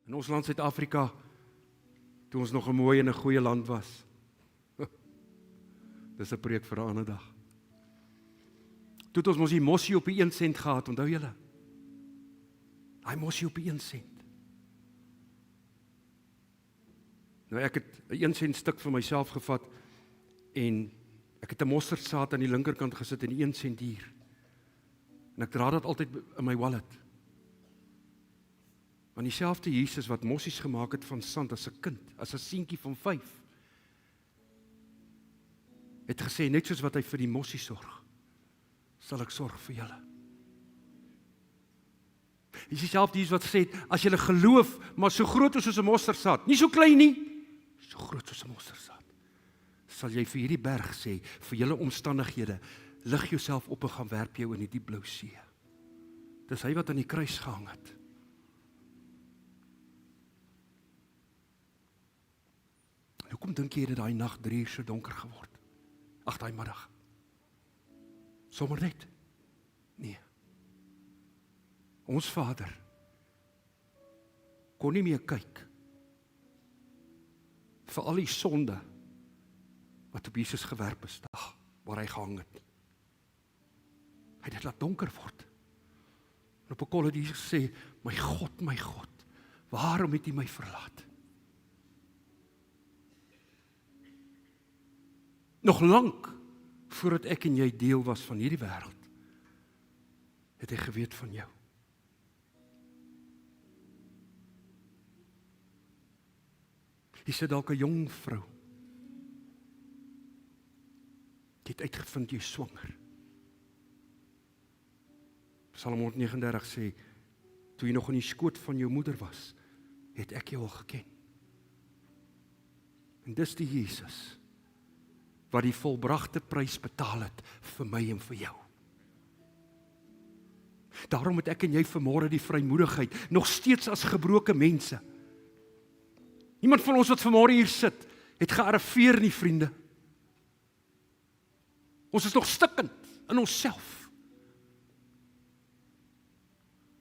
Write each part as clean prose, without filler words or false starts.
In ons land Suid-Afrika, toe ons nog 'n mooi en 'n goeie land was. Dis 'n preek vir 'n ander dag. Toe het ons mos die mossie op die 1 sent gehad, onthou julle? Daai mossie op die 1 sent. Nou ek het 'n 1 sent stuk vir myself gevat en ek het 'n mosterdsaad aan die linkerkant gesit en die 1 sent hier. En ek dra dit altyd in my wallet. Want dieselfde Jesus wat mossies gemaak het van sand as 'n kind, as 'n seentjie van 5, het gesê, net soos wat hy vir die mossie sorg, sal ek sorg vir julle. Dis dieselfde Jesus wat gesê het, as julle geloof, maar so groot is soos 'n mosterdsaad, nie so klein nie, so groot soos 'n mosterdsaad, sal jy vir hierdie berg sê, vir julle omstandighede, lig jouself op en gaan werp jou in die diep blou see. Dis hy wat aan die kruis gehang het. En hoekom dink jy dat daai nag 3 uur so donker geword? Ag, daai middag. Sommer net? Nee. Ons Vader kon nie meer kyk vir al die sonde wat op Jesus gewerp is, dag waar hy gehang het. Hy het dit laat donker word. En op 'n kol het Jesus gesê, my God, waarom het U my verlaat? Nog lank voordat ek en jy deel was van hierdie wêreld, het hy geweet van jou. Jy sit dalk 'n jong vrou. Jy het uitgevind jy is swanger. Psalm 139 sê, toe jy nog in die skoot van jou moeder was, het ek jou al geken. En dis die Jesus wat die volbragte prys betaal het vir my en vir jou. Daarom het ek en jy vanmôre die vrymoedigheid, nog steeds as gebroke mense. Niemand van ons wat vanmôre hier sit, het gearriveer nie, vriende. Ons is nog stikkend in onsself.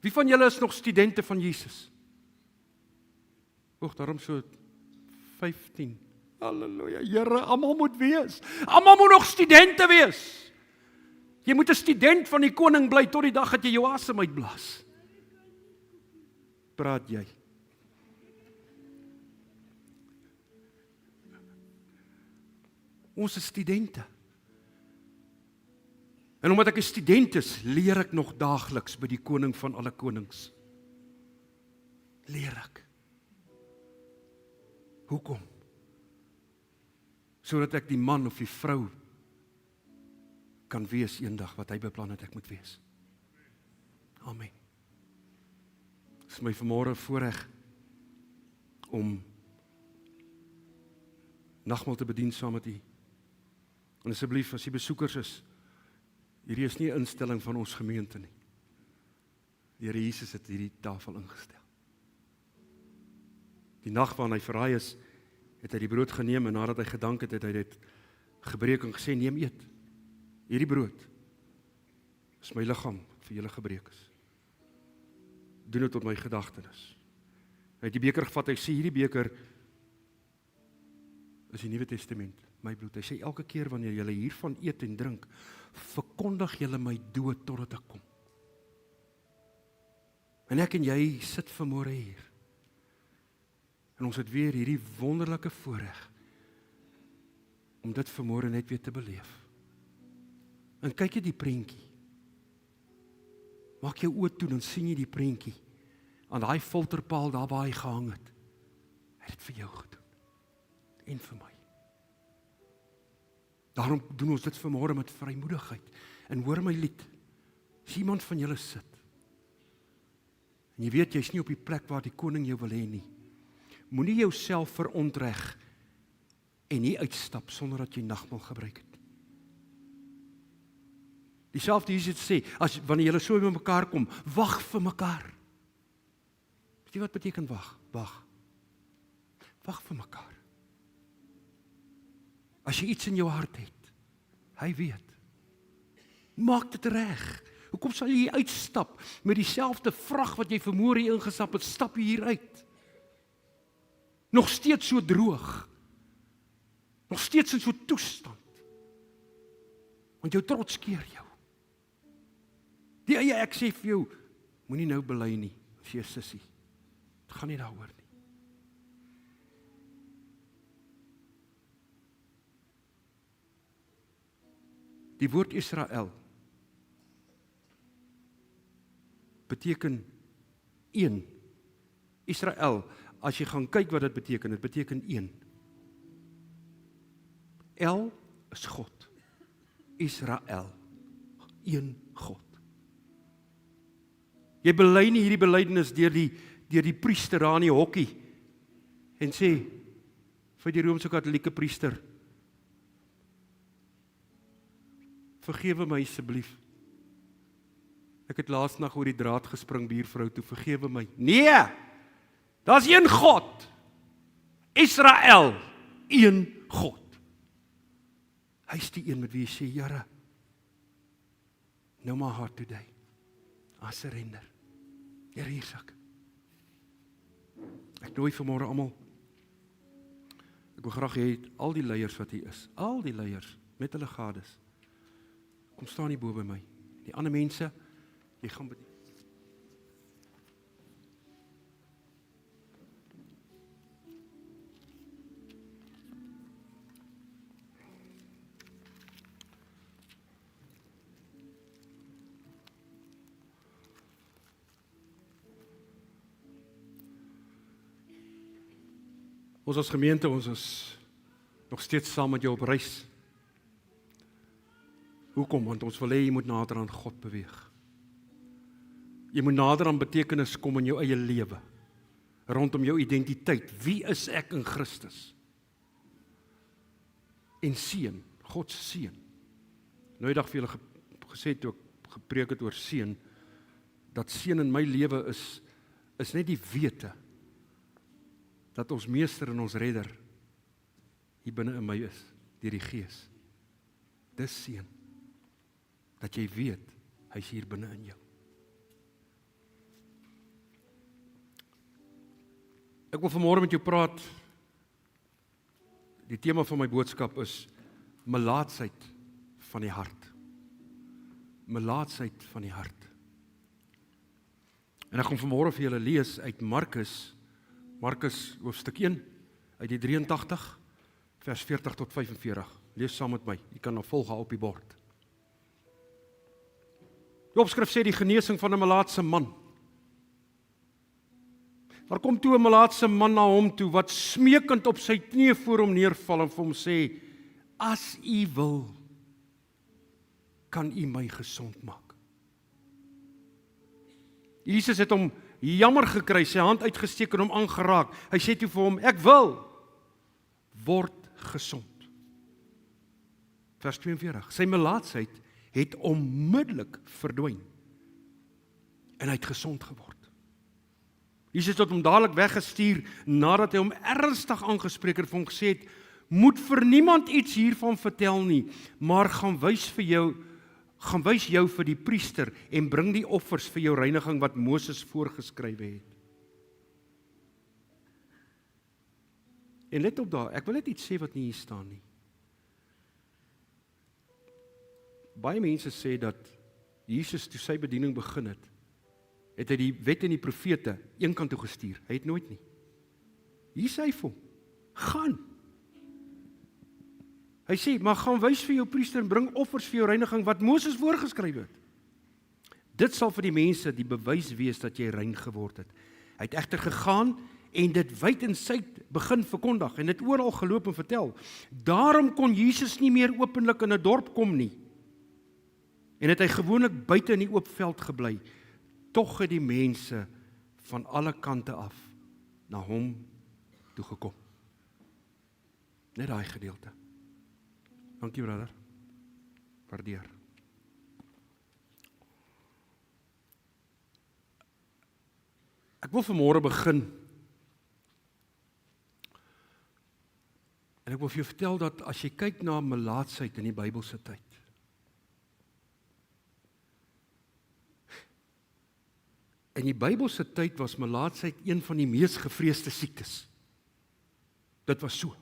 Wie van julle is nog studente van Jesus? Daarom so 15. Halleluja, Here, almal moet wees. Almal moet nog studente wees. Jy moet 'n student van die koning bly tot die dag dat jy jou asem uitblaas. Praat jy? Ons is studente. En omdat ek 'n student is, leer ek nog daagliks by die koning van alle konings. Leer ek. Hoekom? Sodat ek die man of die vrou kan wees eendag wat hy beplan het ek moet wees. Amen. Dit is my vanmôre voorreg om nagmaal te bedien saam met u. En asseblief, as jy besoekers is, hierdie is nie 'n instelling van ons gemeente nie. Die Here Jesus het hierdie tafel ingestel. Die nag waarin hy verraai is, het hy die brood geneem en nadat hy gedank het, het hy dit gebreek en gesê, neem eet. Hierdie brood is my liggaam vir julle gebreek is. Doen dit tot my gedagtenis. Hy het die beker gevat, hy sê hierdie beker is die Nuwe Testament, my bloed. Hy sê elke keer wanneer julle hiervan eet en drink, verkondig julle my dood totdat ek kom. En ek en jy sit vanmôre hier. En ons het weer hierdie wonderlike voorreg om dit vanmôre net weer te beleef. En kyk jy die prentjie. Maak jou oë toe en sien jy die prentjie aan daai filterpaal daar waar hy gehang het. Hy het dit vir jou gedoen. En vir my. Daarom doen ons dit vanmôre met vrymoedigheid. En hoor my lied. As iemand van julle sit. En jy weet jy's nie op die plek waar die koning jou wil hê nie. Moenie jouself verontreg en nie uitstap sonder dat jy nagmaal gebruik het. Dieselfde Jesus sê, as wanneer julle so by mekaar kom, wag vir mekaar. Weet jy wat beteken wag? Wag. Wag vir mekaar. As jy iets in jou hart het, hy weet. Maak dit reg. Hoekom sal jy uitstap met dieselfde vrag wat jy vermoere hier ingestap het, stap jy hier uit? Nog steeds so droog. Nog steeds in so 'n toestand. Want jou trots keer jou. Die eie ek sê vir jou, moenie nou bely nie, as jy 'n sussie. Dit gaan nie daaroor nie. Die woord Israel beteken een. Israel, as jy gaan kyk wat dit beteken een. El is God. Israel, een God. Jy bely nie hierdie belydenis deur die priester daar in die hokkie en sê vir die Romeinse Katolieke priester, vergewe my asseblief. Ek het laas nag oor die draad gespring, buurvrou toe, vergewe my. Nee! Daar's een God. Israel, een God. Hy is die een met wie jy sê, Here, know my heart today. I surrender. Here, hier is ek. Ek nooi vanmôre almal. Ek wil graag hê al die leiers wat hier is, al die leiers met hulle gades. Kom staan hier bo by my. Die ander mense, jy gaan bedien. Ons as gemeente, ons is nog steeds saam met jou op reis. Hoekom? Want ons wil hê jy moet nader aan God beweeg. Jy moet nader aan betekenis kom in jou eie lewe, rondom jou identiteit. Wie is ek in Christus? En seën, God se seën. Nou die dag vir julle gesê toe ek gepreek het oor seën, dat seën in my lewe is net die wete dat ons meester en ons redder hier binne in my is, deur die Gees. Dis seën. Dat jy weet, hy is hier binne in jou. Ek wil vanmôre met jou praat. Die tema van my boodskap is melaatsheid van die hart. Melaatsheid van die hart. En ek gaan vanmôre vir julle lees uit Markus hoofstuk 1, uit die 83, vers 40 tot 45. Lees saam met my, jy kan nou volg op die bord. Die opskrif sê die genesing van 'n melaatse man. Daar kom toe 'n melaatse man na hom toe, wat smeekend op sy knieë voor hom neerval en vir hom sê, as u wil, kan u my gesond maak. Jesus het hom jammer gekry, sy hand uitgesteek en hom aangeraak. Hy sê toe vir hom, ek wil, word gesond. Vers 42, sy melaatsheid het onmiddellik verdwyn en hy het gesond geword. Jesus het hom dadelik weggestuur nadat hy hom ernstig aangespreek het en vir hom gesê het, moet vir niemand iets hiervan vertel nie, maar gaan wys jou vir die priester en bring die offers vir jou reiniging wat Moses voorgeskrywe het. En let op daar, ek wil net iets sê wat nie hier staan nie. Baie mense sê dat Jesus toe sy bediening begin het, het hy die wet en die profete een kant toe gestuur. Hy het nooit nie. Hier sê hy vir hom, gaan. Hy sê, maar gaan wys vir jou priester en bring offers vir jou reiniging wat Moses voorgeskryf het. Dit sal vir die mense die bewys wees dat jy rein geword het. Hy het egter gegaan en dit wyd en suid begin verkondig en dit oral geloop en vertel. Daarom kon Jesus nie meer openlik in 'n dorp kom nie. En het hy gewoonlik buite in die oop veld gebly. Tog het die mense van alle kante af na hom toe gekom. Net daai gedeelte. Dankie brother. Waardeer. Ek wil vanmôre begin. En ek wil vir jou vertel dat as jy kyk na melaatsheid in die Bybelse tyd, in die Bybelse tyd was melaatsheid een van die mees gevreesde siektes. Dit was so.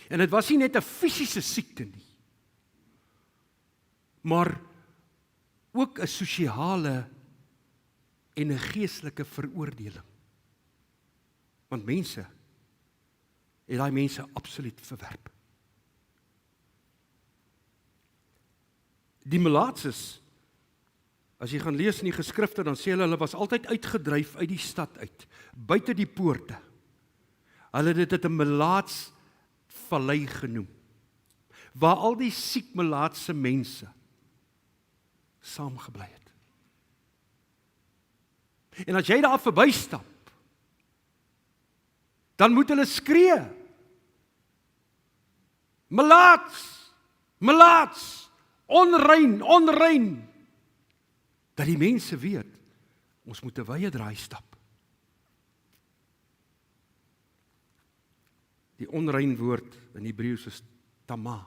En dit was nie net 'n fisiese siekte nie, maar ook 'n sosiale en 'n geestelike veroordeling. Want mense het daai mense absoluut verwerp. Die melaatses, as jy gaan lees in die geskrifte, dan sê hulle was altyd uitgedryf uit die stad uit, buite die poorte. Hulle het dit 'n melaatsvallei genoem, waar al die siek melaatse mense saamgebly het. En as jy daar verbystap, dan moet hulle skree, melaats, melaats, onrein, onrein, dat die mense weet, ons moet 'n wye draai stap. Die onrein woord in Hebreëus is tama.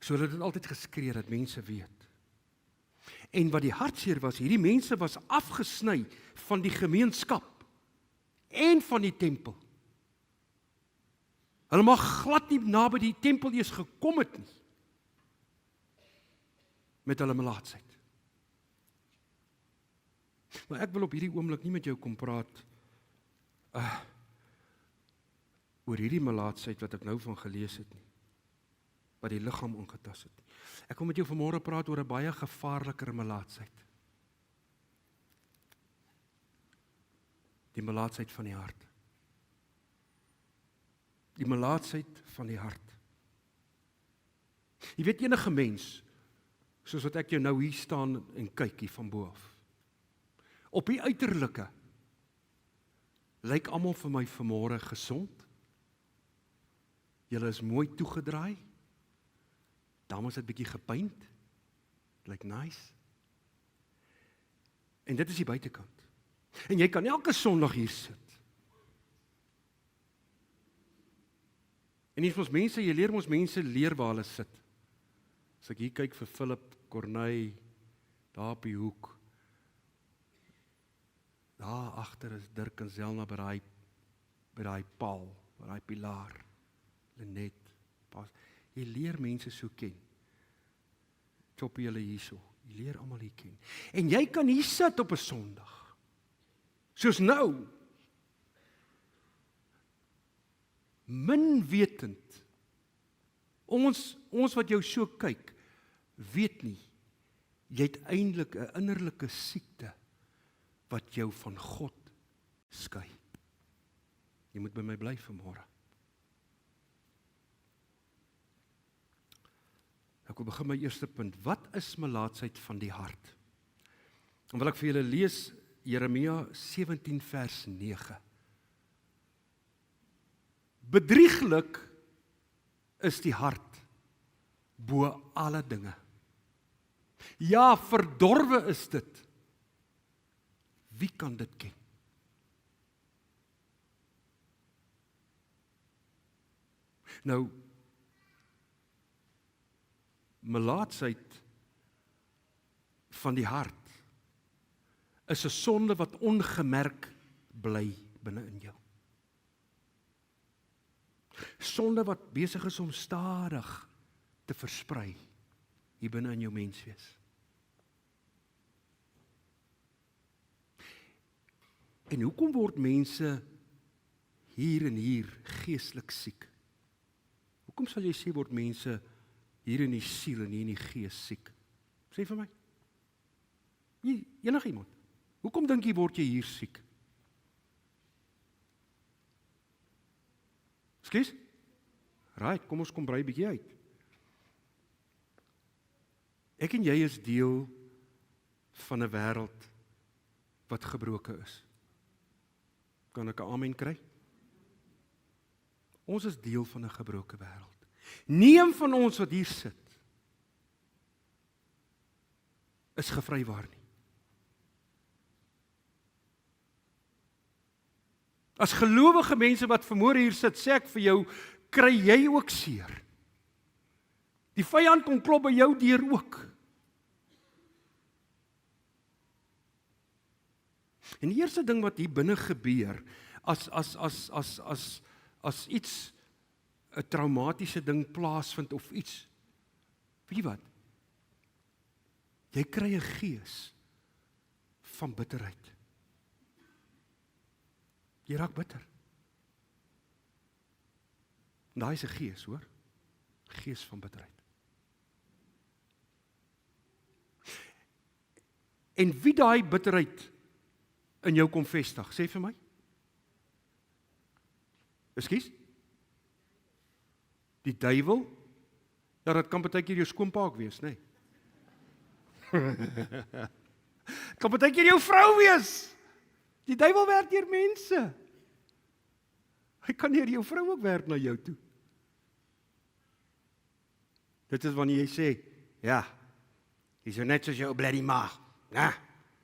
So hulle het dit altyd geskree dat mense weet. En wat die hartseer was, hierdie mense was afgesny van die gemeenskap en van die tempel. Hulle mag glad nie naby die tempel eers gekom het nie, met hulle melaatsheid. Maar ek wil op hierdie oomblik nie met jou kom praat oor hierdie melaatsheid wat ek nou van gelees het nie, wat die liggaam aangetas het. Ek wil met jou vanmôre praat oor 'n baie gevaarliker melaatsheid. Die melaatsheid van die hart. Die melaatsheid van die hart. Jy weet, enige mens, soos wat ek jou nou hier staan en kyk hier van bo af, op die uiterlike, lyk almal vir my vanmôre gesond. Julle is mooi toegedraai. Dames het bietjie gepaint. Lyk nice. En dit is die buitekant. En jy kan elke Sondag hier sit. En hier is ons mense, jy leer ons mense leer waar hulle sit. As ek hier kyk vir Philip, Corneille, daar op die hoek. Daar agter is Dirk en Zelna by daai paal, by daai pilaar. Lenet, pas. Jy leer mense so ken. Choppie julle hierso. Jy leer almal hier ken. En jy kan hier sit op 'n Sondag. Soos nou. Min wetend. Ons wat jou so kyk, weet nie, jy het eintlik 'n innerlike siekte wat jou van God skei. Jy moet by my bly vanmôre. Ek wil begin my eerste punt. Wat is melaatsheid van die hart? En wil ek vir julle lees Jeremia 17 vers 9. Bedrieglik is die hart bo alle dinge. Ja, verdorwe is dit. Wie kan dit ken? Nou, melaatsheid van die hart is 'n sonde wat ongemerk bly binne in jou. Sonde wat besig is om stadig te versprei hier binne in jou menswees. En hoekom word mense hier en hier geestelik siek? Hoekom sal jy sê word mense hier in die siel en hier in die gees siek? Sê vir my. Enige iemand. Hoekom dink jy word jy hier siek? Skus? Right, kom ons kom brei 'n bietjie uit. Ek en jy is deel van 'n wêreld wat gebroke is. Kan ek 'n amen kry? Ons is deel van 'n gebroke wêreld. Nie van ons wat hier sit is gevrywaar nie. As gelowige mense wat vanmôre hier sit, sê ek vir jou, kry jy ook seer. Die vyand kom klop by jou deur ook. En die eerste ding wat hier binne gebeur, as iets, 'n traumatiese ding plaasvind of iets, weet jy wat? Jy kry 'n gees van bitterheid. Jy raak bitter. Daai is 'n gees, hoor. Gees van bitterheid. En wie daai bitterheid in jou kom vestig, sê vir my? Ekskuus? Die duiwel? Ja, dit kan partykeer jou skoonpa ook wees, nê? Kan partykeer jou vrou wees. Die duiwel werk deur mense. Hy kan deur jou vrou ook werk na jou toe. Dit is wanneer jy sê, ja, jy is net soos jou bloody ma. Ja,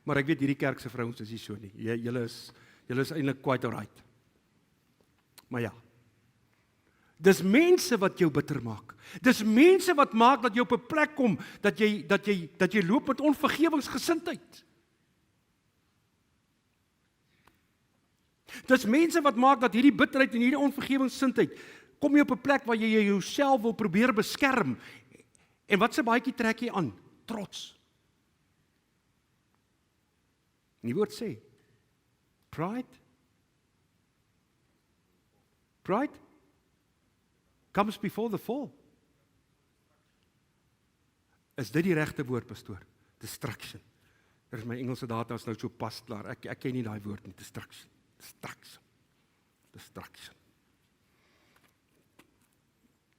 maar ek weet hierdie kerk se vrouens is nie so nie. Julle is eintlik quite alright. Maar ja. Dis mense wat jou bitter maak. Dis mense wat maak dat jy op 'n plek kom dat jy loop met onvergewingsgesindheid. Dis mense wat maak dat hierdie bitterheid en hierdie onvergewingsgesindheid kom jy op 'n plek waar jy jouself wil probeer beskerm. En wat se baadjie trek jy aan? Trots. Die woord sê, pride comes before the fall. Is dit die regte woord, pastoor? Destruction. Daar is my Engelse data is nou so pas klaar. Ek ken nie daai woord nie, destruction.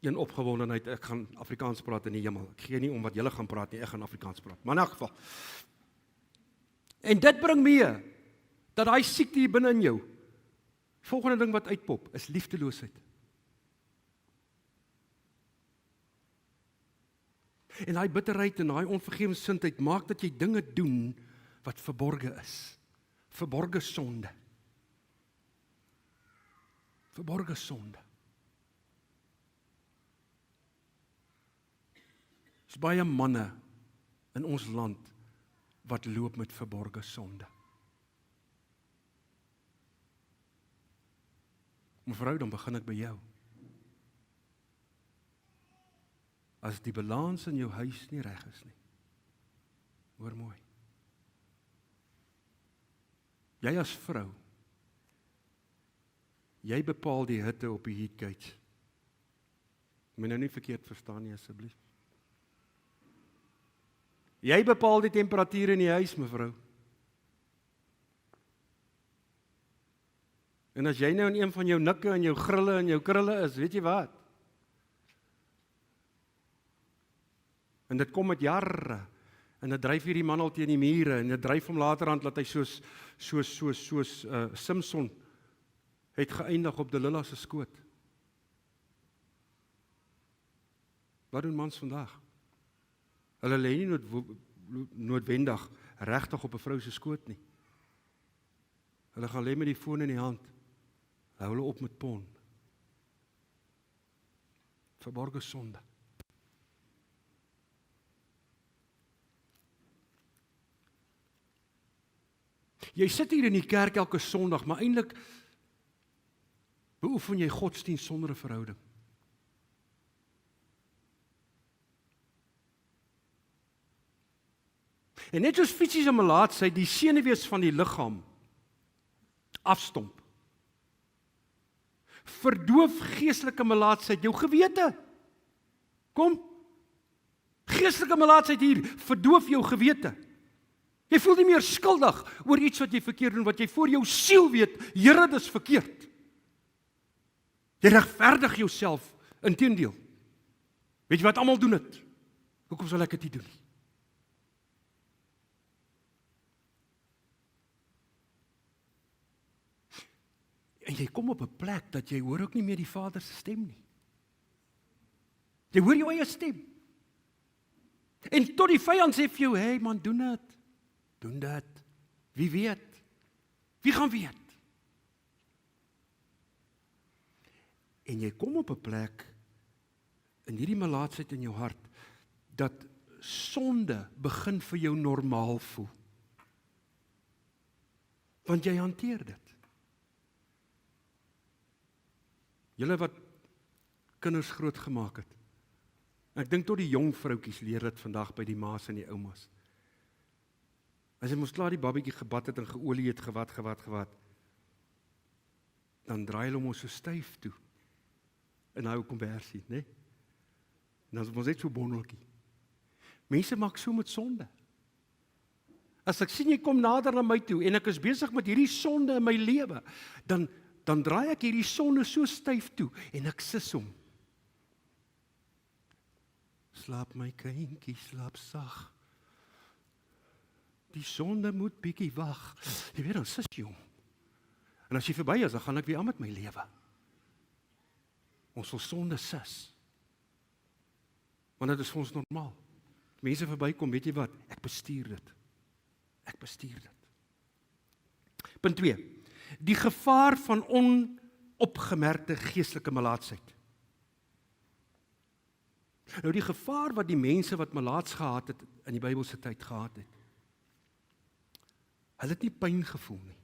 Een opgewondenheid, ek gaan Afrikaans praat in die hemel. Ek gee nie om wat julle gaan praat nie, ek gaan Afrikaans praat. Maar in elk geval. En dit bring mee, dat daai siekte hier binne in jou, volgende ding wat uitpop, is liefdeloosheid. En daai bitterheid en daai onvergewensgesindheid maak dat jy dinge doen wat verborge is. Verborge sonde. Verborge sonde. Is baie manne in ons land wat loop met verborge sonde. Mevrou, dan begin ek by jou. As die balans in jou huis nie reg is nie. Hoor mooi. Jy as vrou, jy bepaal die hitte op die heat gauge. Moet nou nie verkeerd verstaan nie, asseblief. Jy bepaal die temperatuur in die huis, mevrou. En as jy nou in een van jou nikke en jou grille en jou krulle is, weet jy wat? En dit kom met jare, en dit dryf hierdie man al teen die mure, en dit dryf hom laterhand, dat hy soos Simpson het geëindig op Delilah se skoot. Wat doen mans vandag? Hulle lê nie noodwendig regtig op 'n vrou se skoot nie. Hulle gaan lê met die foon in die hand, hou hulle op met porn. Verborge sonde. Jy sit hier in die kerk elke Sondag, maar eintlik beoefen jy godsdienst sonder 'n verhouding. En net soos fisiese melaatsheid die senuwees van die liggaam afstomp, verdoof geestelike melaatsheid jou gewete. Kom, geestelike melaatsheid hier, verdoof jou gewete. Jy voel nie meer skuldig oor iets wat jy verkeerd doen, wat jy voor jou siel weet, Here, dis verkeerd. Jy regverdig jouself, inteendeel. Weet jy wat, almal doen dit. Hoekom sal ek dit nie doen nie? En jy kom op 'n plek dat jy hoor ook nie meer die Vader se stem nie. Jy hoor jou eie stem. En tot die vyand sê vir jou, hey man, doen dit. Wie weet? Wie gaan weet? En jy kom op 'n plek in hierdie melaatsheid in jou hart dat sonde begin vir jou normaal voel. Want jy hanteer dit. Julle wat kinders groot gemaak het. Ek dink tot die jong vroutjies leer dit vandag by die ma's en die oumas. As jy mos klaar die babatjie gebad het en geolie het, gewat, dan draai hulle hom ons so styf toe. In daai konversie, né? En dan is ons net so bondeltjie. Mense maak so met sonde. As ek sien jy kom nader na my toe en ek is besig met hierdie sonde in my lewe, dan draai ek hierdie sonde so styf toe en ek sis hom. Slaap my kindjie, slaap sag. Die sonde moet bietjie wag. Jy weet, dan sis jy hom. En as jy verby is, dan gaan ek weer aan met my lewe. Ons wil sonde sis. Want dit is vir ons normaal. Mense verbykom, weet jy wat? Ek bestuur dit. Ek bestuur dit. Punt 2. Die gevaar van onopgemerkte geestelike melaatsheid. Nou die gevaar wat die mense wat melaats gehad het in die Bybelse tyd gehad het. Hulle het nie pyn gevoel nie.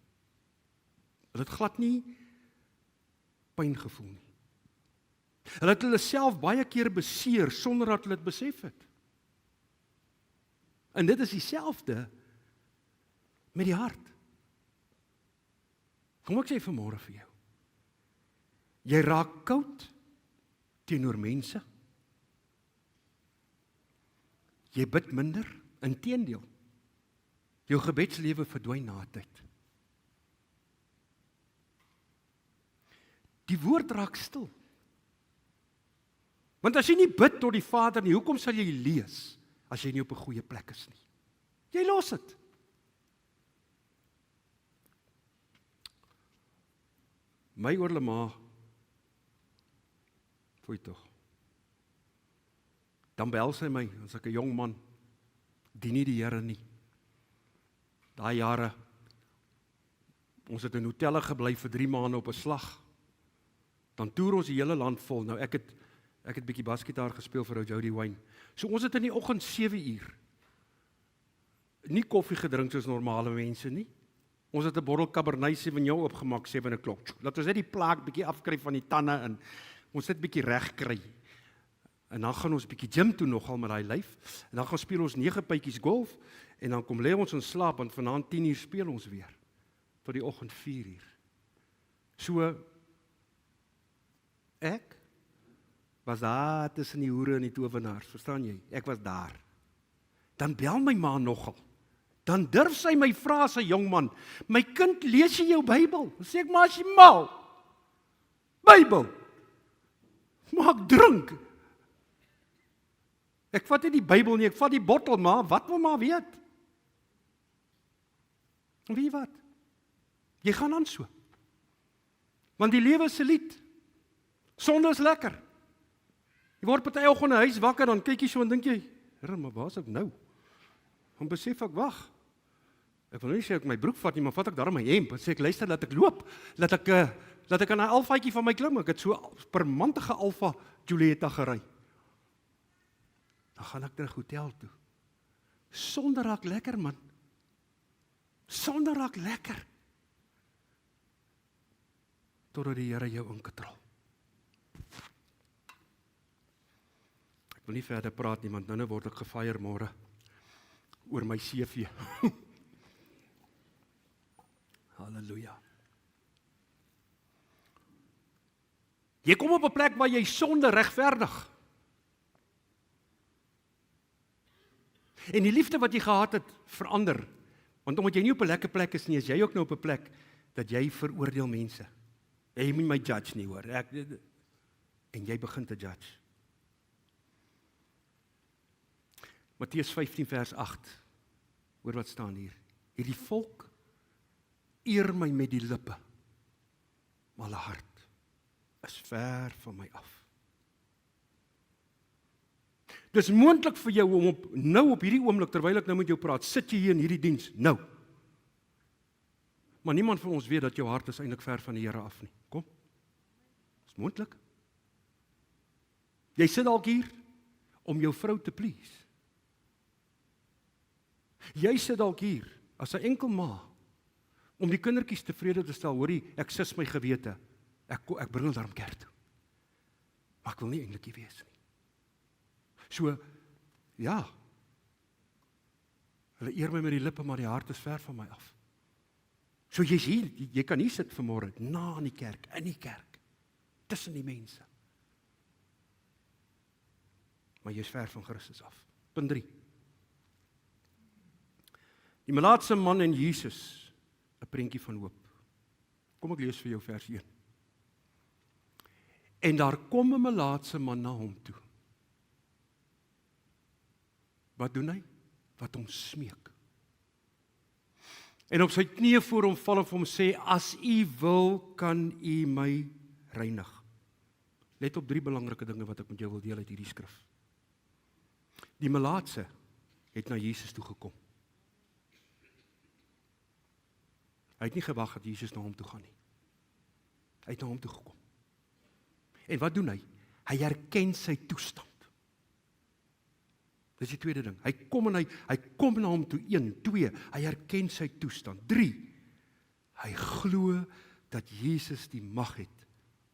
Hulle het glad nie pyn gevoel nie. Hulle het hulle self baie keer beseer sonder dat hulle dit besef het. En dit is dieselfde met die hart. Kom ek sê vanmôre vir jou. Jy raak koud teenoor mense. Jy bid minder, inteendeel. Jou gebedslewe verdwyn na tyd. Die woord raak stil. Want as jy nie bid tot die Vader nie, hoekom sal jy lees as jy nie op 'n goeie plek is nie? Jy los dit. My oorlema, foei tog. Dan bel sy my, as ek 'n jong man, dien nie die Here nie. Daai jare, ons het in hotelle gebly vir 3 maande op 'n slag. Dan toer ons die hele land vol. Nou ek het bietjie basgitaar gespeel vir ou Jody Wayne. So ons het in die oggend 7 uur nie koffie gedrink soos normale mense nie. Ons het 'n bottel Cabernet Sauvignon opgemaak 7 o'clock. Laat ons net die plaak bietjie afkry van die tande en ons net bietjie reg kry. En dan gaan ons bietjie gym toe nogal met daai lyf. En dan gaan speel ons 9 bytjies golf en dan kom lê ons in slaap want vanaand 10 uur speel ons weer tot die oggend 4 uur. So ek was daar tussen die hoere en die towenaars, verstaan jy? Ek was daar. Dan bel my ma nogal. Dan durf sy my vra as 'n jong man, my kind, lees jy jou Bybel? Dan sê ek, maar as jy mal. Bybel. Maar ek drink. Ek vat nie die Bybel nie, ek vat die bottel, maar wat wil maar weet? En weet jy wat? Jy gaan aan so. Want die lewe is 'n lied. Sonde is lekker. Jy word party oggend in 'n huis wakker, dan kyk jy so en dink jy, Here, maar waar is ek nou? Dan besef ek, wag. Ek wil nie sê ek my broek vat nie, maar vat ek daarom my hemp. Dan sê ek, luister, laat ek loop. Laat ek aan 'n alfaatjie van my klim. Ek het so permantige Alfa Julieta gery. Dan gaan ek terug hotel toe. Sonde raak lekker, man. Sonde raak lekker. Totdat die Here jou inkatrol. Ek wil nie verder praat nie, want nou word ek gefire môre oor my CV. Halleluja. Jy kom op 'n plek waar jy sonde regverdig. En die liefde wat jy gehad het, verander. Want omdat jy nie op 'n lekker plek is nie, is jy ook nou op 'n plek dat jy veroordeel mense. Jy moet my judge nie, hoor. En jy begin te judge. Matteus 15 vers 8. Hoor wat staan hier. Hierdie volk eer my met die lippe, maar hulle hart is ver van my af. Dis moontlik vir jou om nou op hierdie oomblik, terwyl ek nou met jou praat, sit jy hier in hierdie diens, nou. Maar niemand van ons weet dat jou hart is eintlik ver van die Here af nie. Kom. Dis moontlik. Jy sit dalk hier om jou vrou te please. Jy sit dalk hier as 'n enkel ma om die kindertjies tevrede te stel, hoorie, ek sis my gewete, ek bring hulle daarom kerk toe. Maar ek wil nie eintlik hier wees nie. So, ja, hulle eer my met die lippe, maar die hart is ver van my af. So jy's hier, jy kan nie sit vanmôre, na in die kerk, in die kerk, tussen die mense. Maar jy's ver van Christus af. Punt 3. Die melaatse man en Jesus, 'n prentjie van hoop. Kom ek lees vir jou vers 1. En daar kom 'n melaatse man na hom toe. Wat doen hy? Wat hom smeek. En op sy knieë voor hom val en vir hom sê, as u wil, kan u my reinig. Let op 3 belangrike dinge wat ek met jou wil deel uit hierdie skrif. Die melaatse het na Jesus toe gekom. Hy het nie gewag dat Jesus na hom toe gaan nie. Hy het na hom toe gekom. En wat doen hy? Hy herken sy toestand. Dis die tweede ding. Hy kom na hom toe, 1, 2, hy herken sy toestand. 3, hy glo dat Jesus die mag het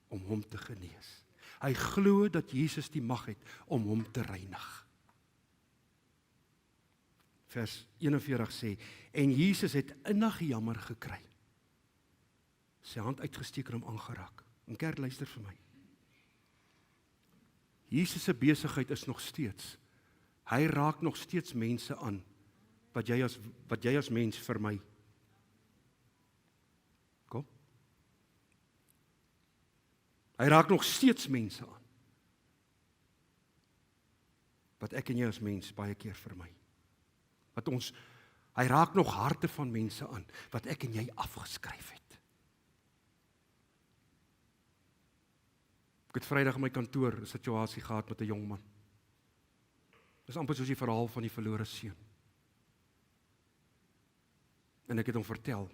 om hom te genees. Hy glo dat Jesus die mag het om hom te reinig. Vers 41 sê, en Jesus het innig jammer gekry. Sy hand uitgesteek en hom aangeraak. En kerk, luister vir my. Jesus se besigheid is nog steeds. Hy raak nog steeds mense aan, wat jy as mens vir my. Kom. Hy raak nog steeds mense aan, wat ek en jy as mens baie keer vir my. Hy raak nog harte van mense aan, wat ek en jy afgeskryf het. Ek het Vrydag in my kantoor 'n situasie gehad met 'n jong man. Dis amper soos die verhaal van die verlore seun. En ek het hom vertel,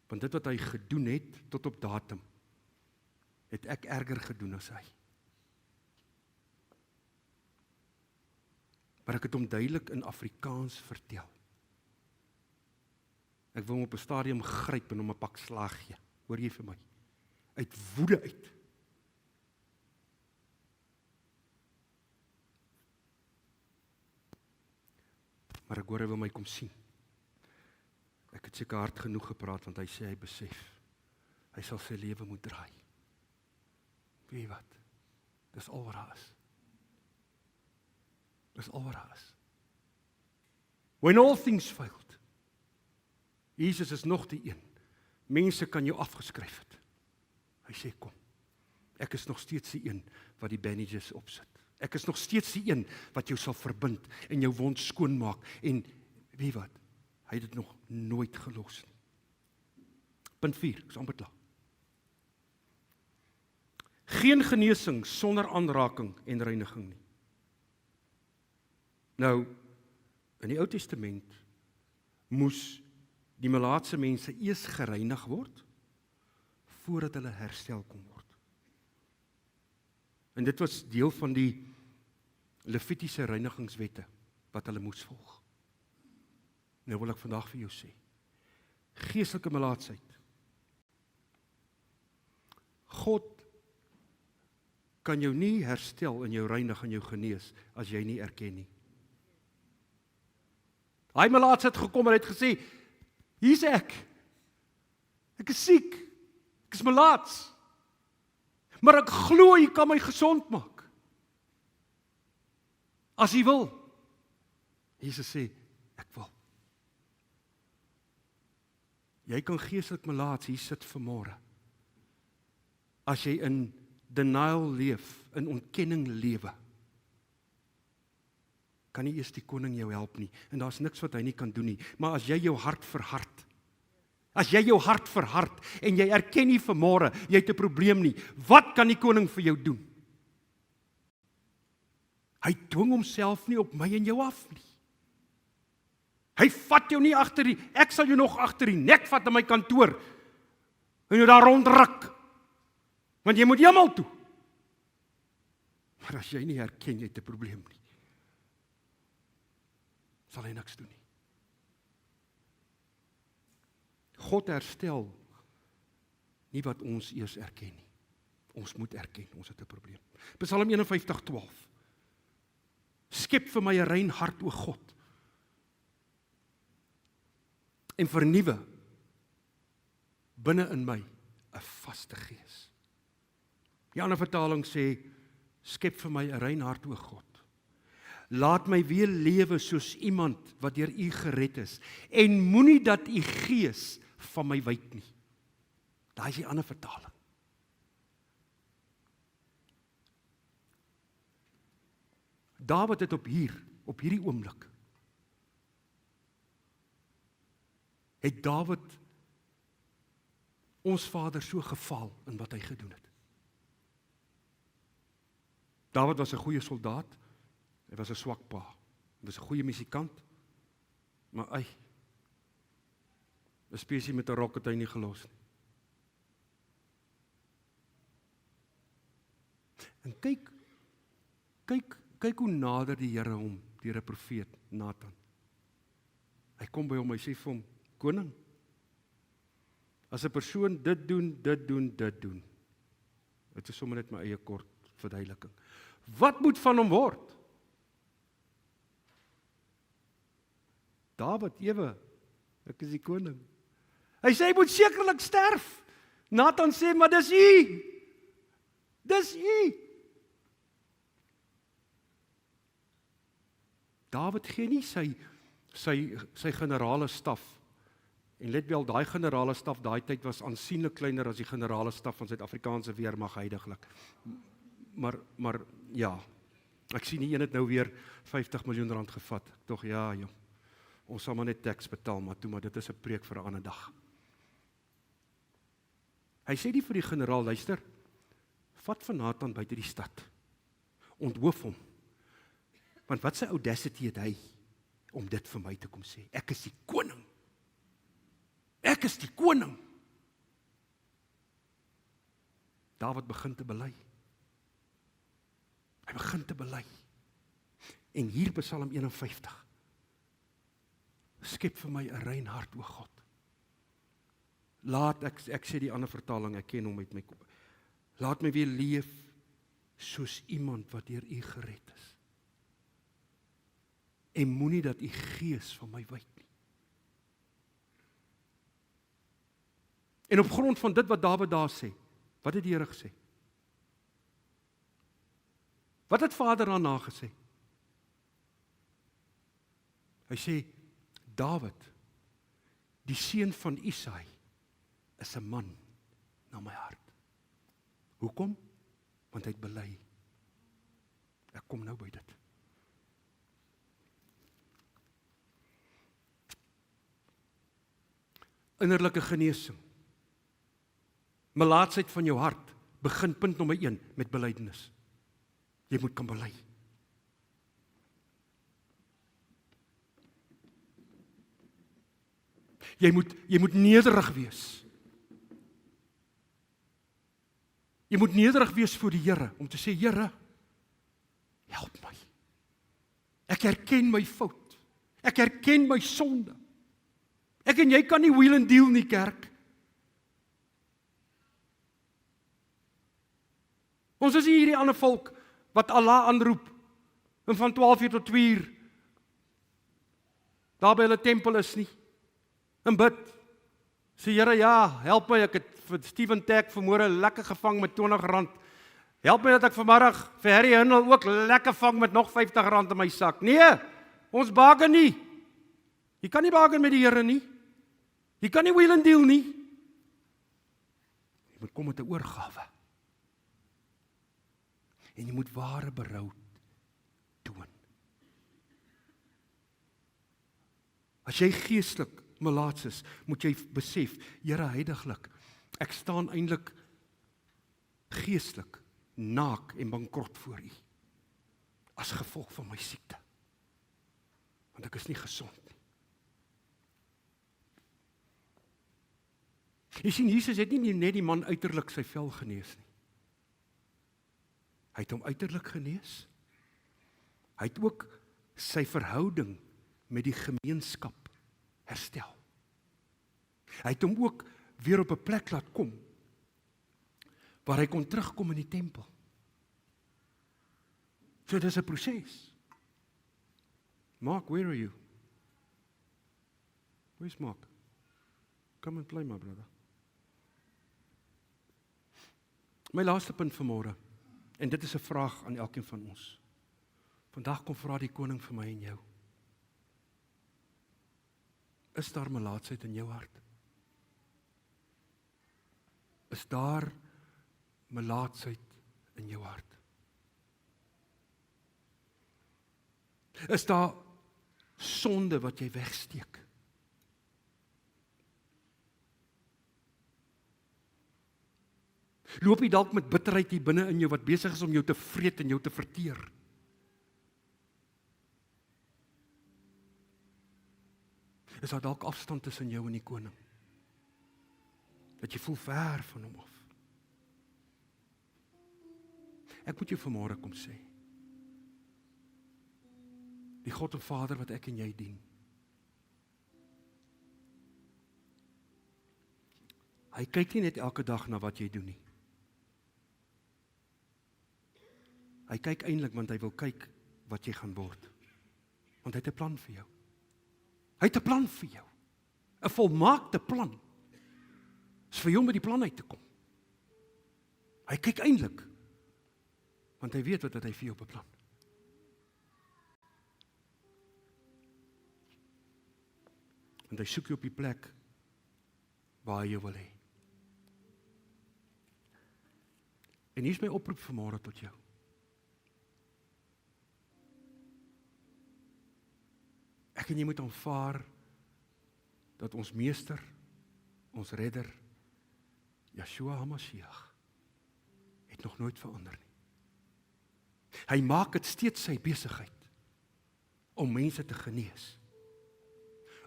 want dit wat hy gedoen het, tot op datum, het ek erger gedoen as hy. Maar ek het hom duidelik in Afrikaans vertel. Ek wil hom op 'n stadium gryp en hom 'n pak slaag gee. Hoor jy vir my? Uit woede uit. Maar ek hoor hy wil my kom sien. Ek het seker hard genoeg gepraat, want hy sê hy besef, hy sal sy lewe moet draai. Weet jy wat? Dis al wat daar is. Dis al wat daar is. When all things failed, Jesus is nog die een. Mense kan jou afgeskryf het. Hy sê, kom, ek is nog steeds die een wat die bandages opsit. Ek is nog steeds die een wat jou sal verbind en jou wond skoonmaak. En weet wat? Hy het dit nog nooit gelos nie. Punt 4, ek is amper klaar. Geen genesing sonder aanraking en reiniging nie. Nou, in die Ou Testament moes die melaatse mense eers gereinig word voordat hulle herstel kon word. En dit was deel van die Levitiese reinigingswette wat hulle moes volg. Nou wil ek vandag vir jou sê, geestelike melaatsheid. God kan jou nie herstel en jou reinig en jou genees as jy nie erken nie. Hy melaats het gekom en hy het gesê, hier's ek. Ek is siek. Ek is melaats. Maar ek glo hy kan my gesond maak. As hy wil. Jesus sê, ek wil. Jy kan geestelik melaats hier sit vanmôre. As jy in denial leef, in ontkenning lewe, kan nie eers die koning jou help nie, en daar's niks wat hy nie kan doen nie, maar as jy jou hart verhard, en jy erken nie vanmôre, jy het 'n probleem nie, wat kan die koning vir jou doen? Hy dwing homself nie op my en jou af nie. Hy vat jou nie agter ek sal jou nog agter die nek vat in my kantoor, en jou daar rondruk, want jy moet hemel toe. Maar as jy nie herken, jy het 'n probleem nie, sal hy niks doen nie. God herstel nie wat ons eers erken nie. Ons moet erken, ons het 'n probleem. Psalm 51:12. Skep vir my 'n rein hart, o God, en vernuwe binne in my 'n vaste gees. Die ander vertaling sê, skep vir my 'n rein hart, o God. Laat my weer lewe soos iemand wat deur U gered is, en moenie dat U gees van my wyk nie. Daai is die ander vertaling. Dawid het op hierdie oomblik, het Dawid ons Vader so geval in wat hy gedoen het. Dawid was 'n goeie soldaat, hy was 'n swak pa, hy was 'n goeie musikant, maar 'n spesie met 'n rok het hy nie gelos nie. En kyk hoe nader die Here hom deur 'n profeet Nathan. Hy kom by hom, hy sê vir hom, koning, as 'n persoon dit doen, dit is sommer net my eie kort verduideliking. Wat moet van hom word? Dawid, ewe, ek is die koning. Hy sê, hy moet sekerlik sterf. Nathan sê, maar dis U. Dis U. Dawid gee nie sy generale staf. En let wel, daai generale staf daai tyd was aansienlik kleiner as die generale staf van Suid-Afrikaanse weermag huidiglik. Maar ja, ek sien die een het nou weer 50 miljoen rand gevat. Tog ja, jong. Ons sal maar net teks betaal, maar dit is 'n preek vir 'n ander dag. Hy sê nie vir die generaal, luister, vat van Nathan buite die stad. Onthoof hom. Want wat sy audacity het hy om dit vir my te kom sê? Ek is die koning. Ek is die koning. Dawid begin te bely. Hy begin te bely. En hier Psalm 51. Skep vir my 'n rein hart, o God. Laat ek sê die ander vertaling, ek ken hom met my kop. Laat my weer leef soos iemand wat deur U gered is. En moenie dat U gees van my wyk nie. En op grond van dit wat Dawid daar sê, wat het die Here gesê? Wat het Vader daarna gesê? Hy sê, Dawid, die seun van Isaai, is 'n man na my hart. Hoekom? Want hy het bely. Ek kom nou by dit. Innerlike genesing. Melaatsheid van jou hart begin punt nommer 1 met belydenis. Jy moet kan bely. Jy moet nederig wees. Jy moet nederig wees voor die Here om te sê, Here, help my. Ek erken my fout. Ek erken my sonde. Ek en jy kan nie wheel and deal nie, kerk. Ons is nie hierdie ander volk wat Allah aanroep en van 12 uur tot 2 uur daar by hulle tempel is nie. En bid. Sê, Here, ja, help my, ek het vir Steven Tag vanmôre lekker gevang met R20. Help my dat ek vanmiddag vir Harry Hindel ook lekker vang met nog R50 in my sak. Nee, ons bargain nie. Jy kan nie bargain met die Here nie. Jy kan nie wheel and deal nie. Jy moet kom met 'n oorgawe. En jy moet ware berou toon. As jy geestelik melaats is, moet jy besef, Here, heiliglik, ek staan eintlik geestelik naak en bankrot voor U as gevolg van my siekte. Want ek is nie gesond nie. Jy sien, Jesus het nie net die man uiterlik sy vel genees nie. Hy het hom uiterlik genees. Hy het ook sy verhouding met die gemeenskap herstel. Hy het hom ook weer op 'n plek laat kom, waar hy kon terugkom in die tempel. So dis 'n proses. Mark, where are you? Where's Mark? Come and play, my brother. My laaste punt vanmôre, en dit is 'n vraag aan elkeen van ons. Vandag kom vra die koning vir my en jou. Is daar melaatsheid in jou hart? Is daar melaatsheid in jou hart? Is daar sonde wat jy wegsteek? Loop jy dalk met bitterheid hier binne in jou wat besig is om jou te vreet en jou te verteer? Is daar dalk afstand tussen jou en die koning? Dat jy voel ver van hom af. Ek moet jou vanmôre kom sê. Die God en Vader wat ek en jy dien. Hy kyk nie net elke dag na wat jy doen nie. Hy kyk eintlik want hy wil kyk wat jy gaan word. Want hy het 'n plan vir jou. Hy het 'n plan vir jou. 'n Volmaakte plan. Is vir jou om by die plan uit te kom. Hy kyk eintlik want hy weet wat hy vir jou beplan. En hy soek jou op die plek waar hy jou wil hê. En hier is my oproep vanmôre tot jou. Ek en jy moet aanvaar dat ons meester, ons redder, Yeshua HaMashiach, het nog nooit verander nie. Hy maak dit steeds sy besigheid om mense te genees,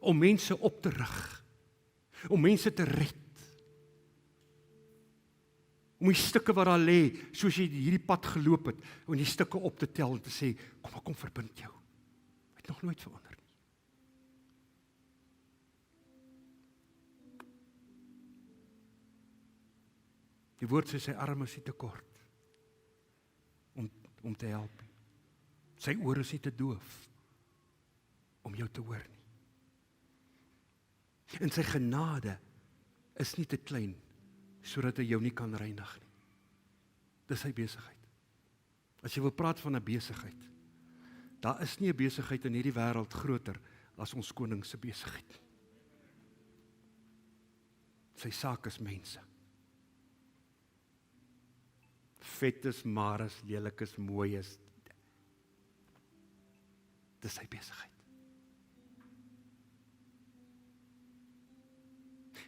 om mense op te rig, om mense te red, om die stukke wat daar lê, soos jy hierdie pad geloop het, om die stukke op te tel en te sê, kom verbind jou. Het nog nooit verander nie. Die woord sê sy arm is nie te kort om te help. Sy oor is nie te doof om jou te hoor nie. En sy genade is nie te klein sodat hy jou nie kan reinig nie. Dis sy besigheid. As jy wil praat van 'n besigheid, daar is nie 'n besigheid in hierdie wêreld groter as ons koning se besigheid. Sy saak is mense. Vet is, maar is, lelik is, mooi is. Dis sy besigheid.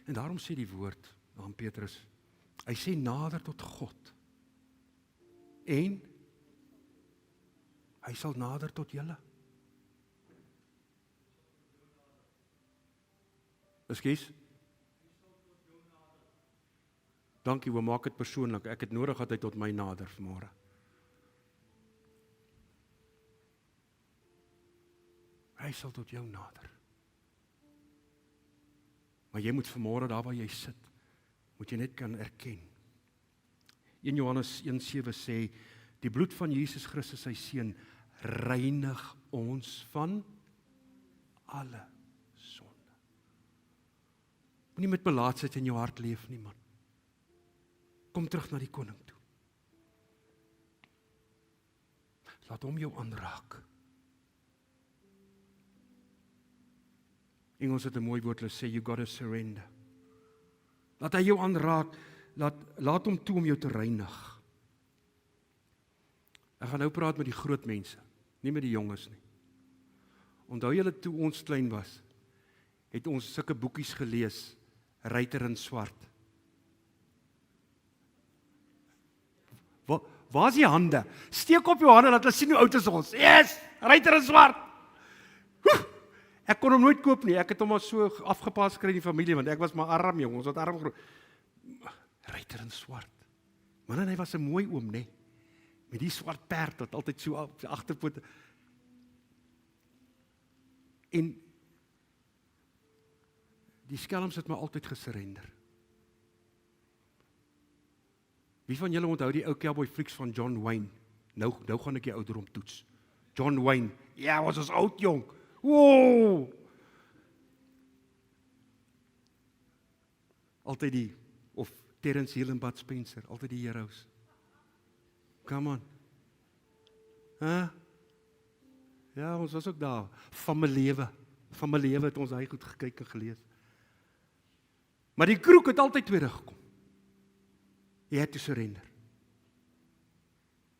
En daarom sê die woord aan Petrus, hy sê nader tot God. En hy sal nader tot julle. Ekskuus? Dankie, we maak dit persoonlik. Ek het nodig dat hy tot my nader vanmôre. Hy sal tot jou nader. Maar jy moet vanmôre daar waar jy sit, moet jy net kan erken. 1 Johannes 1:7 sê, die bloed van Jesus Christus sy seun reinig ons van alle sonde. Moenie met belaatsheid in jou hart leef nie, man. Kom terug na die koning toe. Laat hom jou aanraak. Engels het 'n mooi woord, hulle sê, you gotta surrender. Laat hy jou aanraak, laat hom toe om jou te reinig. Ek gaan nou praat met die groot mense, nie met die jonges nie. Onthou julle toe ons klein was, het ons sulke boekies gelees, Ruiter in swart. Waar is die hande? Steek op jou hande, laat hulle sien hoe oud is ons. Yes! Ruiter in swart! Ek kon hom nooit koop nie, ek het hom al so afgepas gekry in die familie, want ek was maar arm jong, ons was arm groot. Ruiter in swart. Man, en hy was 'n mooi oom, né? Met die swart perd, wat altyd so op sy agterpote. En die skelms het my altyd gesurrender. Wie van julle onthou die ou cowboy flieks van John Wayne? Nou gaan ek die ouderdom toets. John Wayne, ja, was ons oud jong. Wow! Altyd die, of Terence Hill en Bud Spencer, altyd die heroes. Come on. Ja, ons was ook daar. Van my lewe het ons hy goed gekyk en gelees. Maar die kroek het altyd tweede gekom. Jy het te surrender.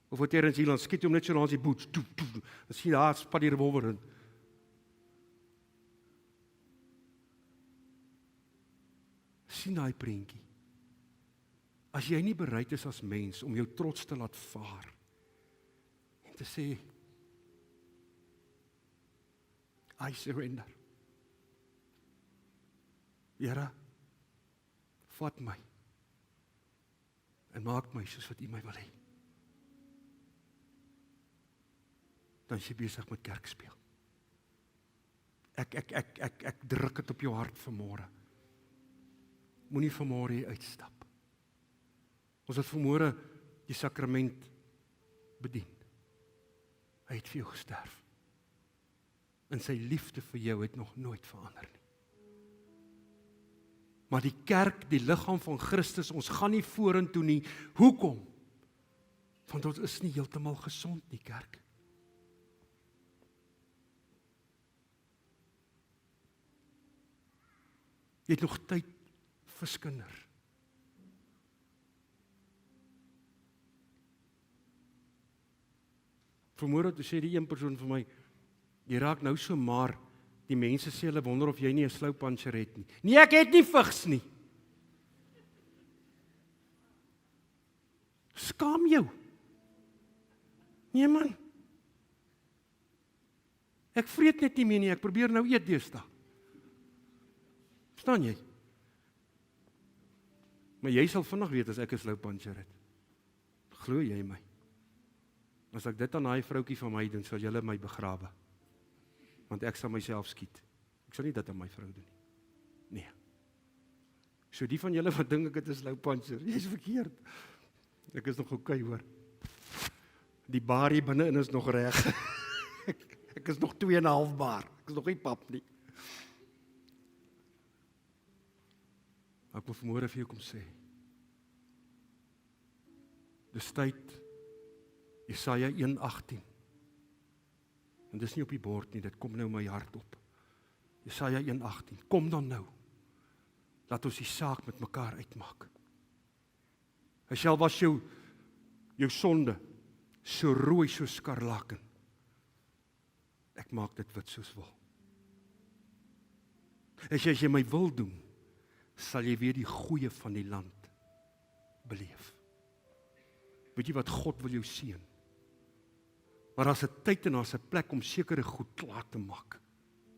Of wat Terence Hill, skiet hom net so langs die boots. Dan sien daar, spat die revolver in. Sien daai prentjie. As jy nie bereid is as mens om jou trots te laat vaar en te sê, I surrender. Here, vat my en maak my soos wat U my wil hê. Dan is jy besig met kerkspeel. Ek druk dit op jou hart vanmôre. Moenie vanmôre hier uitstap. Ons het vanmôre die sakrament bedien. Hy het vir jou gesterf. En sy liefde vir jou het nog nooit verander nie. Maar die kerk, die liggaam van Christus, ons gaan nie vorentoe nie. Hoekom? Want ons is nie heeltemal gesond nie, kerk. Jy het nog tyd vir skinder. Vanmôre toe sê die een persoon vir my, jy raak nou so maar, die mense sê hulle wonder of jy nie 'n slow puncher het nie. Nee, ek het nie vigs nie. Skaam jou. Nee man. Ek vreet net nie meer nie, ek probeer nou eet deesdae. Verstaan jy? Maar jy sal vinnig weet as ek 'n slow puncher het. Glo jy my? As ek dit aan daai vroutjie van my doen, sal julle my begrawe. Want ek sal myself skiet. Ek sal nie dit aan my vrou doen nie. Nee. So die van julle wat dink ek het 'n slow puncher, jy's verkeerd. Ek is nog okay hoor. Die bar hier binne-in is nog reg. ek is nog 2,5 bar. Ek is nog nie pap nie. Ek wil vanmôre vir jou kom sê. Dis tyd, Jesaja 1:18. En dis nie op die bord nie, dit kom nou my hart op. Jesaja 1:18. Kom dan nou. Laat ons die saak met mekaar uitmaak. Hy sal was jou sonde so rooi soos skarlaken. Ek maak dit wit soos wol. As jy my wil doen, sal jy weer die goeie van die land beleef. Weet jy wat, God wil jou seën. Maar daar's 'n tyd en daar's 'n plek om sekere goed klaar te maak,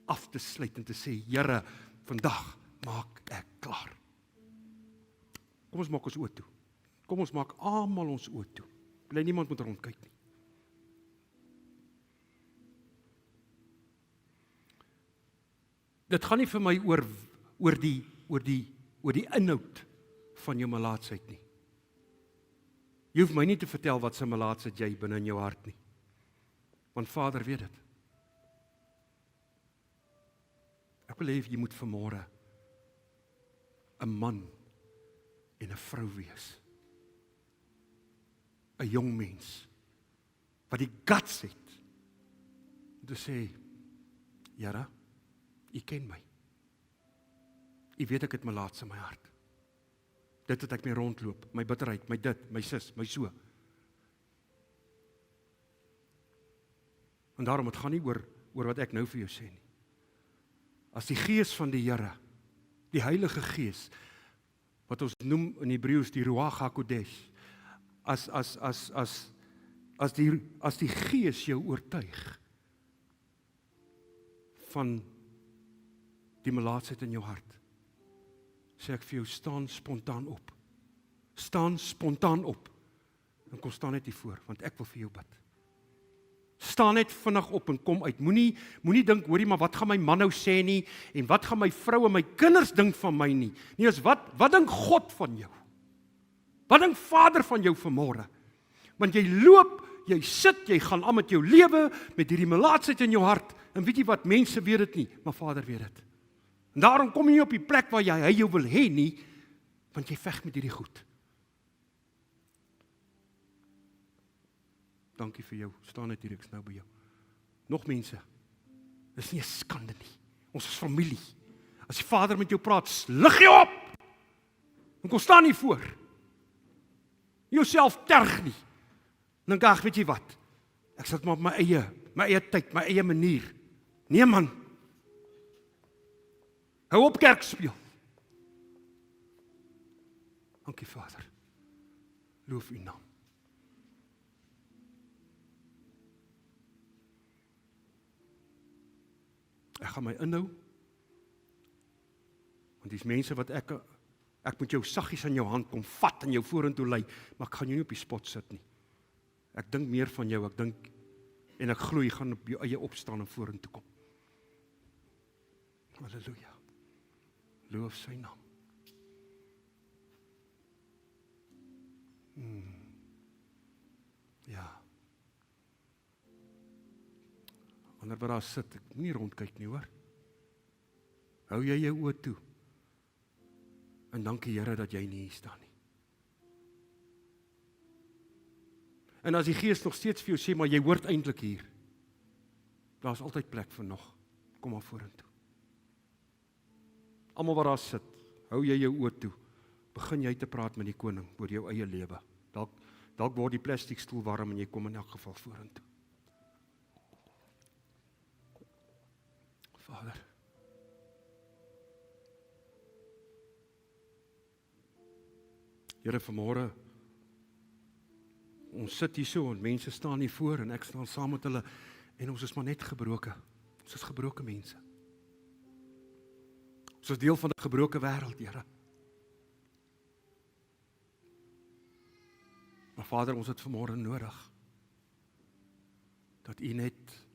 af te sluit en te sê, Here, vandag maak ek klaar. Kom ons maak ons oë toe. Kom ons maak almal ons oë toe. Bly niemand moet rondkyk nie. Dit gaan nie vir my oor die inhoud van jou melaatsheid nie. Jy hoef my nie te vertel wat se melaatsheid jy binne in jou hart nie. Want Vader weet dit. Ek wil hê jy moet vanmôre 'n man en 'n vrou wees. 'n Jong mens wat die guts het om te sê, Here, U ken my. U weet ek het melaats in my hart. Dit het ek mee rondloop, my bitterheid, my dit, my sis, my so. En daarom, het gaan nie oor wat ek nou vir jou sê nie. As die Gees van die Here, die Heilige Gees, wat ons noem in Hebreëus die Ruach HaKodesh, as die Gees jou oortuig van die melaatsheid in jou hart, sê ek vir jou, staan spontaan op. Staan spontaan op. En kom staan net hier voor, want ek wil vir jou bid. Staan net vinnig op en kom uit. Moenie dink, hoorie, maar wat gaan my man nou sê nie, en wat gaan my vrou en my kinders dink van my nie. Nee, is wat dink God van jou? Wat dink Vader van jou vanmôre? Want jy loop, jy sit, jy gaan aan met jou lewe, met hierdie melaatsheid in jou hart, en weet jy wat, mense weet dit nie, maar Vader weet dit. En daarom kom jy nie op die plek waar hy jou wil hê nie, want jy veg met hierdie goed. Dankie vir jou, staan net hier, ek is nou by jou. Nog mense, dis nie 'n skande nie, ons is familie. As die Vader met jou praat, lig jou op, en kom staan nie voor, jouself terg nie, en dan weet jy wat, ek sit maar op my eie tyd, my eie manier. Nee man, hou op kerk speel. Dankie Vader, loof u naam. Ek gaan my inhou, want dis mense wat ek moet jou saggies aan jou hand kom vat en jou vorentoe lei, maar ek gaan jou nie op die spot sit nie. Ek dink meer van jou, ek dink, en ek glo jy gaan op jou eie opstaan en vorentoe kom. Halleluja. Loof sy naam. Ja. Wanneer wat daar sit, ek moet nie rondkyk nie, hoor. Hou jy jou oë toe. En dankie Here dat jy nie hier staan nie. En as die Gees nog steeds vir jou sê, maar jy hoort eintlik hier. Daar is altyd plek vir nog. Kom maar vorentoe. Almal wat daar sit, hou jy jou oë toe. Begin jy te praat met die koning oor jou eie lewe. Dalk word die plastiek stoel warm en jy kom in elk geval vorentoe. Vader, Here, vanmôre, ons sit hier so en mense staan hier voor en ek staan saam met hulle en ons is maar net gebroke. Ons is gebroke mense. Ons is deel van 'n gebroke wêreld, Here. Maar Vader, ons het vanmôre nodig dat U net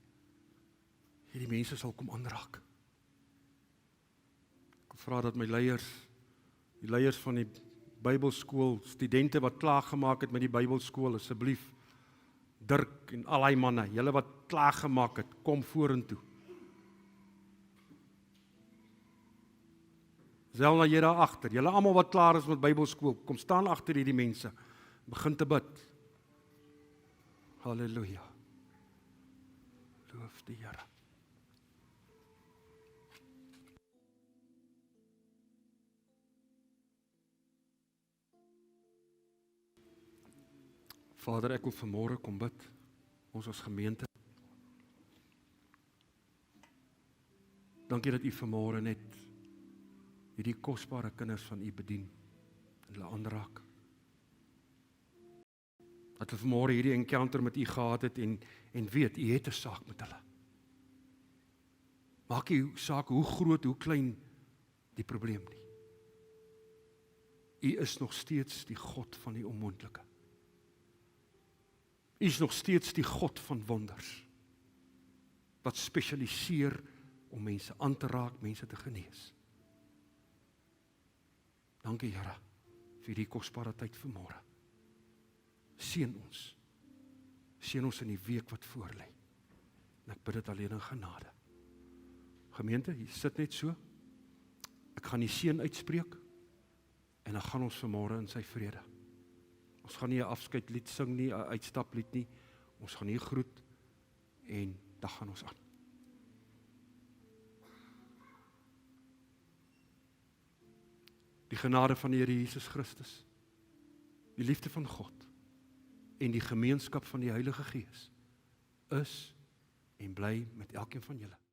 hierdie mense sal kom aanraak. Ek vra dat my leiers, die leiers van die Bybelskool, studente wat klaargemaak het met die Bybelskool, asseblief, Dirk en al die manne, julle wat klaargemaak het, kom vorentoe. Zelna, jy daar agter, julle almal wat klaar is met Bybelskool, kom staan agter hierdie mense, begin te bid. Halleluja. Loof die Here. Vader, ek wil vanmôre kom bid, ons as gemeente. Dankie dat U vanmôre net hierdie kosbare kinders van U bedien en hulle aanraak. Dat hulle vanmôre hierdie encounter met U gehad het en weet, U het 'n saak met hulle. Maak nie saak hoe groot, hoe klein die probleem nie. U is nog steeds die God van die onmoontlike. U is nog steeds die God van wonders, wat spesialiseer om mense aan te raak, mense te genees. Dankie Here vir die kosbare tyd vanmôre. Seën ons. Seën ons in die week wat voorlê. En ek bid dit alleen in genade. Gemeente, jy sit net so. Ek gaan die seën uitspreek en dan gaan ons vanmôre in sy vrede. Ons gaan nie 'n afskeidlied sing nie, 'n uitstaplied nie. Ons gaan hier groet en dan gaan ons aan. Die genade van die Here Jesus Christus, die liefde van God en die gemeenskap van die Heilige Gees is en bly met elkeen van julle.